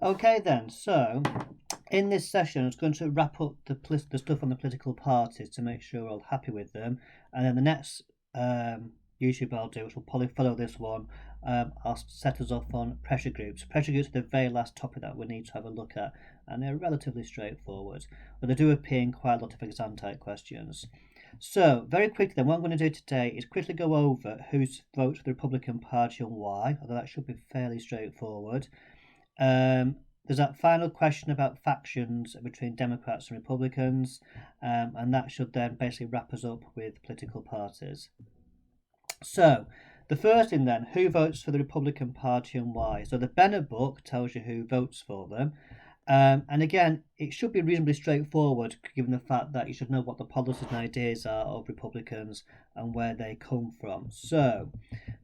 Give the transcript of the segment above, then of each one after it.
Okay then, so in this session I was going to wrap up the stuff on the political parties to make sure we're all happy with them, and then the next YouTube I'll do, which will probably follow this one, I'll set us off on pressure groups. Pressure groups are the very last topic that we need to have a look at, and they're relatively straightforward, but they do appear in quite a lot of exam type questions. So, very quickly then, what I'm going to do today is quickly go over who's voted for the Republican Party and why, although that should be fairly straightforward. There's that final question about factions between Democrats and Republicans, and that should then basically wrap us up with political parties. So, the first thing then, who votes for the Republican Party and why? So the Bennett book tells you who votes for them. And again, it should be reasonably straightforward given the fact that you should know what the policies and ideas are of Republicans and where they come from. So,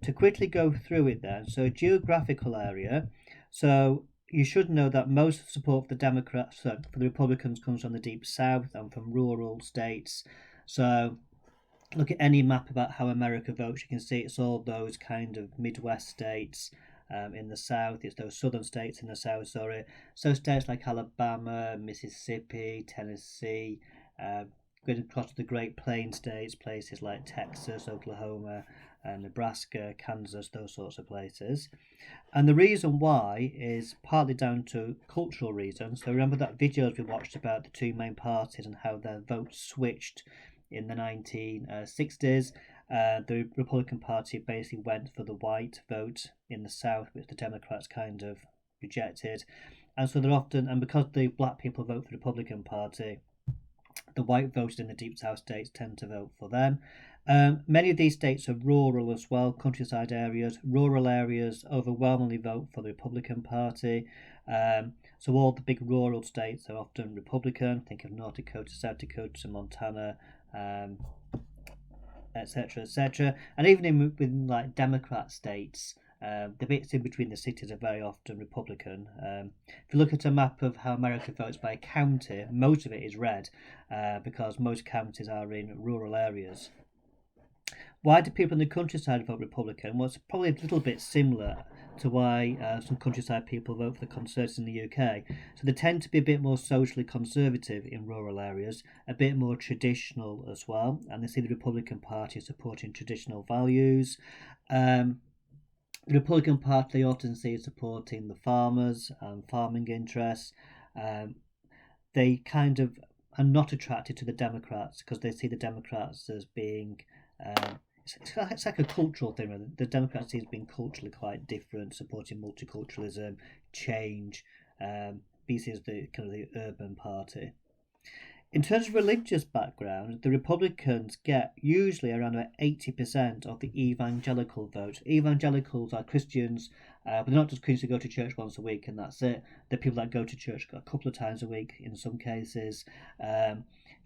to quickly go through it then, so geographical area. So, you should know that most support for the Democrats, for the Republicans, comes from the Deep South and from rural states. So, look at any map about how America votes, you can see it's all those kind of Midwest states in the South, it's those southern states in the South, sorry. So states like Alabama, Mississippi, Tennessee, going across to the Great Plains states, places like Texas, Oklahoma, Nebraska, Kansas, those sorts of places. And the reason why is partly down to cultural reasons. So remember that videos we watched about the two main parties and how their votes switched in the 1960s. The Republican Party basically went for the white vote in the South, which the Democrats kind of rejected. And so they're often, and because the black people vote for the Republican Party, the white voters in the Deep South states tend to vote for them. Many of these states are rural as well, countryside areas. Rural areas overwhelmingly vote for the Republican Party. So all the big rural states are often Republican. Think of North Dakota, South Dakota, Montana, etc., etc. And even in like Democrat states, the bits in between the cities are very often Republican. If you look at a map of how America votes by county, most of it is red because most counties are in rural areas. Why do people in the countryside vote Republican? Well, it's probably a little bit similar to why some countryside people vote for the Conservatives in the UK. So they tend to be a bit more socially conservative in rural areas, a bit more traditional as well, and they see the Republican Party supporting traditional values. The Republican Party they often see supporting the farmers and farming interests. They kind of are not attracted to the Democrats because they see the Democrats as being it's like a cultural thing. The Democrats seem to be culturally quite different, supporting multiculturalism, change. BC is the kind of the urban party. In terms of religious background, the Republicans get usually around about 80% of the evangelical vote. Evangelicals are Christians, but they're not just Christians who go to church once a week and that's it. They're people that go to church a couple of times a week in some cases. If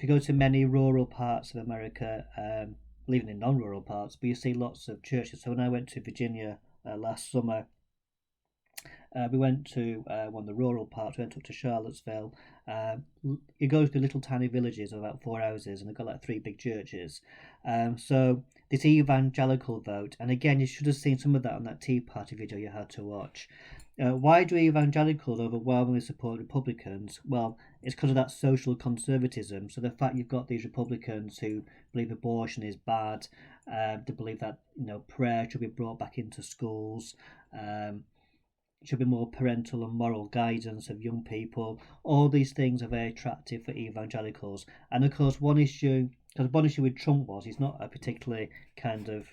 you go to many rural parts of America, even in non-rural parts, but you see lots of churches. So when I went to Virginia last summer, we went to one of the rural parts, we went up to Charlottesville. You go to little tiny villages of about 4 houses and they've got like 3 big churches. So this evangelical vote, and again you should have seen some of that on that Tea Party video you had to watch. Why do evangelicals overwhelmingly support Republicans? Well, it's because of that social conservatism. So the fact you've got these Republicans who believe abortion is bad, they believe that prayer should be brought back into schools, should be more parental and moral guidance of young people. All these things are very attractive for evangelicals. And of course, one issue with Trump was he's not a particularly kind of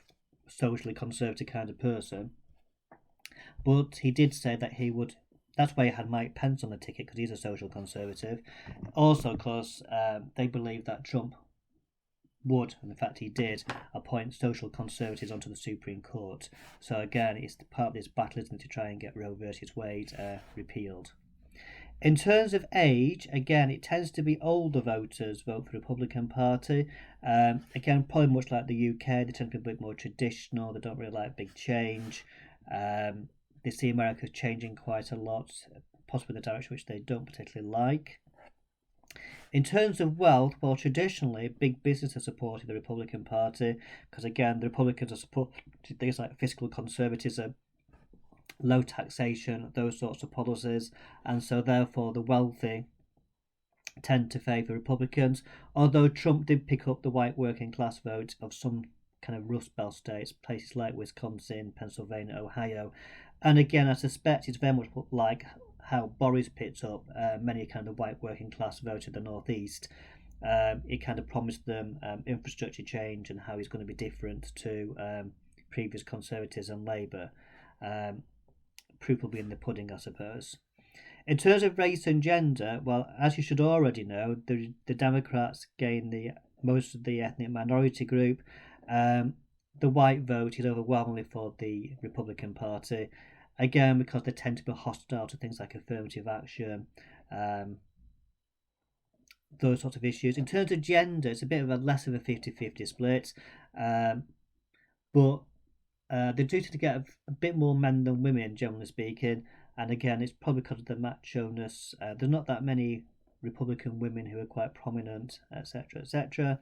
socially conservative kind of person. But he did say that he would. That's why he had Mike Pence on the ticket, because he's a social conservative. Also, because they believe that Trump would, and in fact he did, appoint social conservatives onto the Supreme Court. So again, it's part of this battle, isn't it, to try and get Roe versus Wade repealed. In terms of age, again, it tends to be older voters vote for the Republican Party. Again, probably much like the UK, they tend to be a bit more traditional. They don't really like big change. They see America changing quite a lot, possibly in the direction which they don't particularly like. In terms of wealth, well, traditionally, big business has supported the Republican Party because, again, the Republicans have supported things like fiscal conservatism low taxation, those sorts of policies, and so therefore the wealthy tend to favour Republicans, although Trump did pick up the white working class vote of some kind of Rust Belt states, places like Wisconsin, Pennsylvania, Ohio. And again, I suspect it's very much like how Boris picked up many kind of white working class vote in the Northeast. He kind of promised them infrastructure change and how he's going to be different to previous Conservatives and Labour. Proof will be in the pudding, I suppose. In terms of race and gender, well, as you should already know, the Democrats gain the most of the ethnic minority group. The white vote is overwhelmingly for the Republican Party, again because they tend to be hostile to things like affirmative action, those sorts of issues. In terms of gender, it's a bit of a less of a 50-50 split, but they do tend to get a bit more men than women, generally speaking. And again, it's probably because of the macho-ness. There's not that many Republican women who are quite prominent, etc., etc.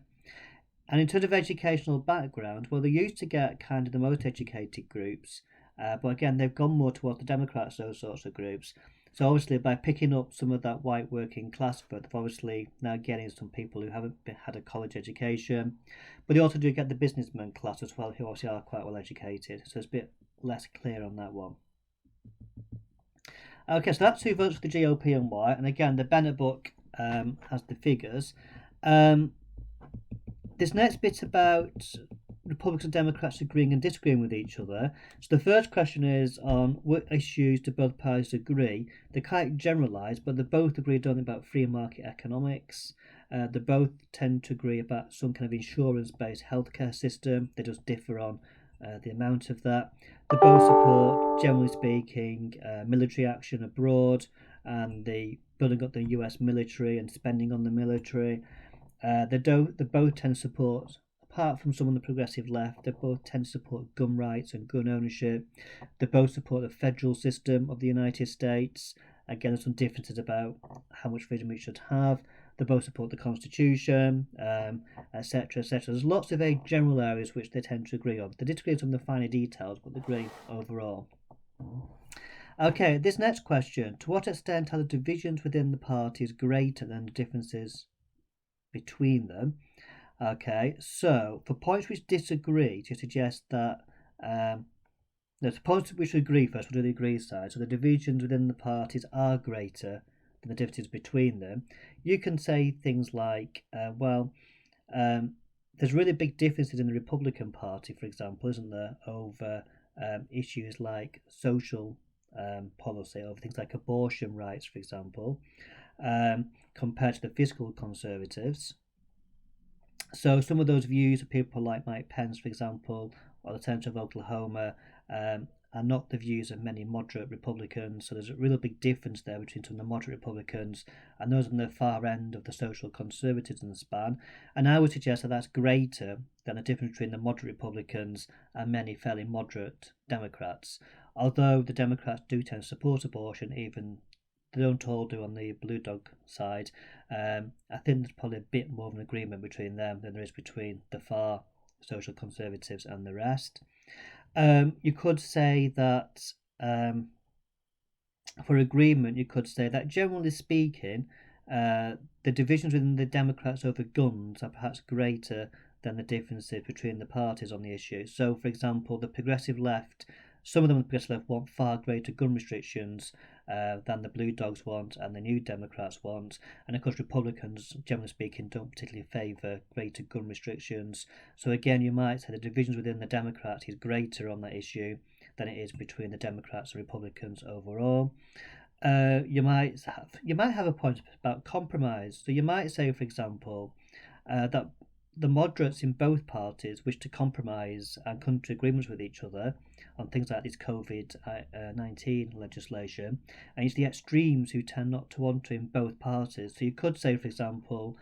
And in terms of educational background, well, they used to get kind of the most educated groups, but again, they've gone more towards the Democrats, those sorts of groups. So obviously, by picking up some of that white working class vote, they're obviously now getting some people who haven't had a college education. But they also do get the businessman class as well, who obviously are quite well educated. So it's a bit less clear on that one. Okay, so that's who votes for the GOP and why. And again, the Bennett book has the figures. This next bit about Republicans and Democrats agreeing and disagreeing with each other. So the first question is on what issues do both parties agree? They're quite generalised, but they both agree, don't they, about free market economics. They both tend to agree about some kind of insurance-based healthcare system. They just differ on the amount of that. They both support, generally speaking, military action abroad and the building up the US military and spending on the military. They both tend to support, apart from some on the progressive left, they both tend to support gun rights and gun ownership. They both support the federal system of the United States. Again, there's some differences about how much freedom we should have. They both support the Constitution, etc., etc. There's lots of very general areas which they tend to agree on. They disagree on some of the finer details, but they agree overall. Okay, this next question. To what extent are the divisions within the parties greater than the differences between them? Okay, so for points which disagree, to suggest that the points which agree first, we'll do the agree side. So the divisions within the parties are greater than the differences between them. You can say things like, there's really big differences in the Republican Party, for example, isn't there, over issues like social policy, over things like abortion rights, for example, compared to the fiscal conservatives. So some of those views of people like Mike Pence, for example, or the Senator of Oklahoma, are not the views of many moderate Republicans. So there's a really big difference there between some of the moderate Republicans and those on the far end of the social conservatives in the span. And I would suggest that that's greater than the difference between the moderate Republicans and many fairly moderate Democrats. Although the Democrats do tend to support abortion, even they don't all do on the Blue Dog side. I think there's probably a bit more of an agreement between them than there is between the far social conservatives and the rest. You could say that for agreement, you could say that generally speaking, the divisions within the Democrats over guns are perhaps greater than the differences between the parties on the issue. So, for example, the progressive left, some of them on the progressive left want far greater gun restrictions than the Blue Dogs want and the New Democrats want. And of course, Republicans, generally speaking, don't particularly favour greater gun restrictions. So again, you might say the divisions within the Democrats is greater on that issue than it is between the Democrats and Republicans overall. You might have a point about compromise. So you might say, for example, that the moderates in both parties wish to compromise and come to agreements with each other on things like this COVID-19 legislation, and it's the extremes who tend not to want to in both parties. So you could say, for example,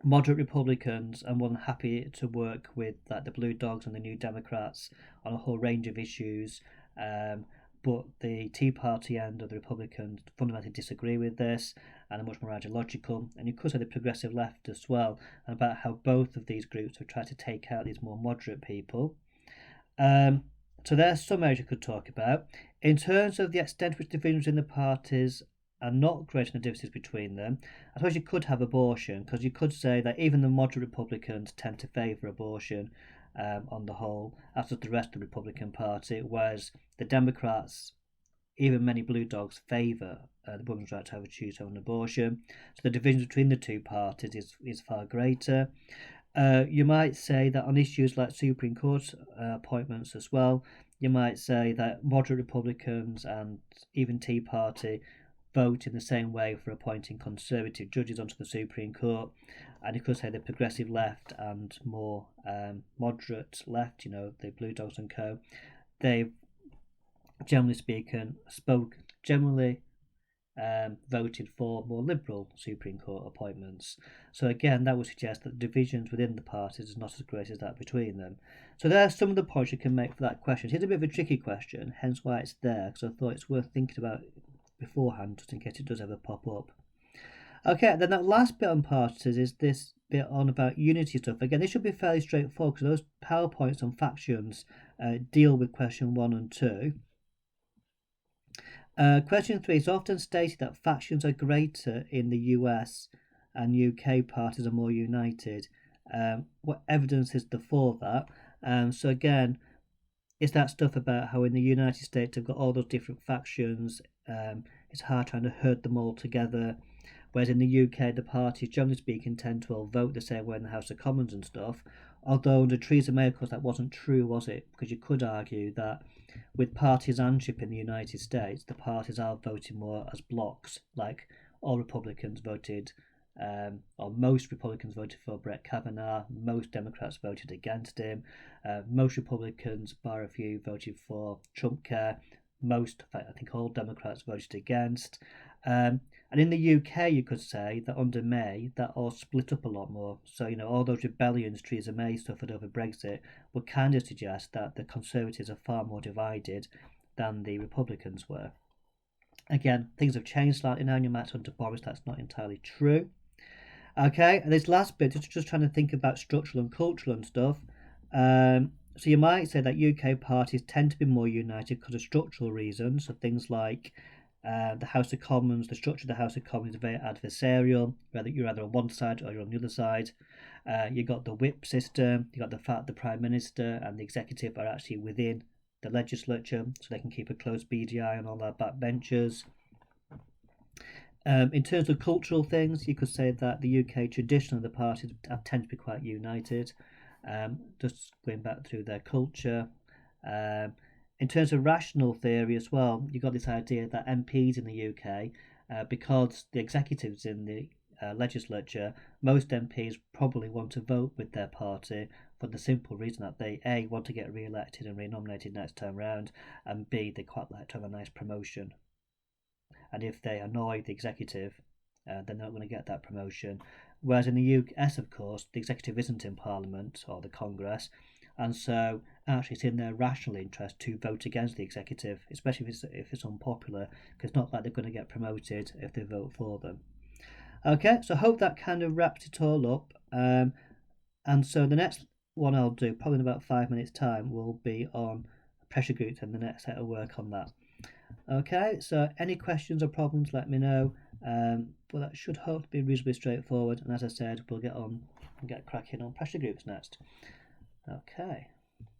moderate Republicans are more than happy to work with like the Blue Dogs and the New Democrats on a whole range of issues, but the Tea Party end of the Republicans fundamentally disagree with this and are much more ideological. And you could say the progressive left as well, about how both of these groups have tried to take out these more moderate people. So there's some areas you could talk about. In terms of the extent to which divisions in the parties are not greater than the differences between them, I suppose you could have abortion, because you could say that even the moderate Republicans tend to favour abortion on the whole, as does the rest of the Republican Party, whereas the Democrats, even many blue dogs, favour the woman's right to have a choose her own abortion. So the division between the two parties is far greater. You might say that on issues like Supreme Court appointments as well, you might say that moderate Republicans and even Tea Party vote in the same way for appointing conservative judges onto the Supreme Court. And you could say the progressive left and more moderate left, the Blue Dogs and Co., they've generally speaking voted for more liberal Supreme Court appointments. So again, that would suggest that the divisions within the parties is not as great as that between them. So there are some of the points you can make for that question. It's a bit of a tricky question, hence why it's there, because I thought it's worth thinking about beforehand, just in case it does ever pop up. Okay, then that last bit on parties is this bit on about unity stuff. Again, this should be fairly straightforward, because those PowerPoints on factions deal with question 1 and 2. Question 3 is often stated that factions are greater in the US and UK parties are more united. What evidence is there for that? So again, it's that stuff about how in the United States they've got all those different factions. It's hard trying to herd them all together. Whereas in the UK, the parties, generally speaking, tend to all vote the same way in the House of Commons and stuff. Although under Theresa May, of course, that wasn't true, was it? Because you could argue that with partisanship in the United States, the parties are voting more as blocs. Like all Republicans voted, or most Republicans voted for Brett Kavanaugh, most Democrats voted against him, most Republicans, bar a few, voted for Trump Care. Most, in fact, I think all Democrats voted against. And in the UK, you could say that under May, that all split up a lot more. So, all those rebellions Theresa May suffered over Brexit would kind of suggest that the Conservatives are far more divided than the Republicans were. Again, things have changed slightly now, and you might under Boris that's not entirely true. Okay, and this last bit is just trying to think about structural and cultural and stuff. So you might say that UK parties tend to be more united because of structural reasons. So things like the House of Commons, the structure of the House of Commons is very adversarial, whether you're either on one side or you're on the other side. You got the whip system, you got the fact the Prime Minister and the executive are actually within the legislature, so they can keep a close beady eye on all their backbenchers. In terms of cultural things, you could say that the UK traditionally the parties tend to be quite united, just going back through their culture. In terms of rational theory as well, you've got this idea that MPs in the UK, because the executives in the legislature, most MPs probably want to vote with their party for the simple reason that they A, want to get re-elected and re-nominated next time round, and B, they quite like to have a nice promotion. And if they annoy the executive, they're not going to get that promotion. Whereas in the US, of course, the executive isn't in Parliament or the Congress, and so actually it's in their rational interest to vote against the executive, especially if it's unpopular, because it's not like they're going to get promoted if they vote for them. Okay, so I hope that kind of wraps it all up. And so the next one I'll do, probably in about 5 minutes' time, will be on pressure groups and the next set of work on that. Okay, so any questions or problems, let me know. But that should hopefully be reasonably straightforward. And as I said, we'll get on and get cracking on pressure groups next. Okay.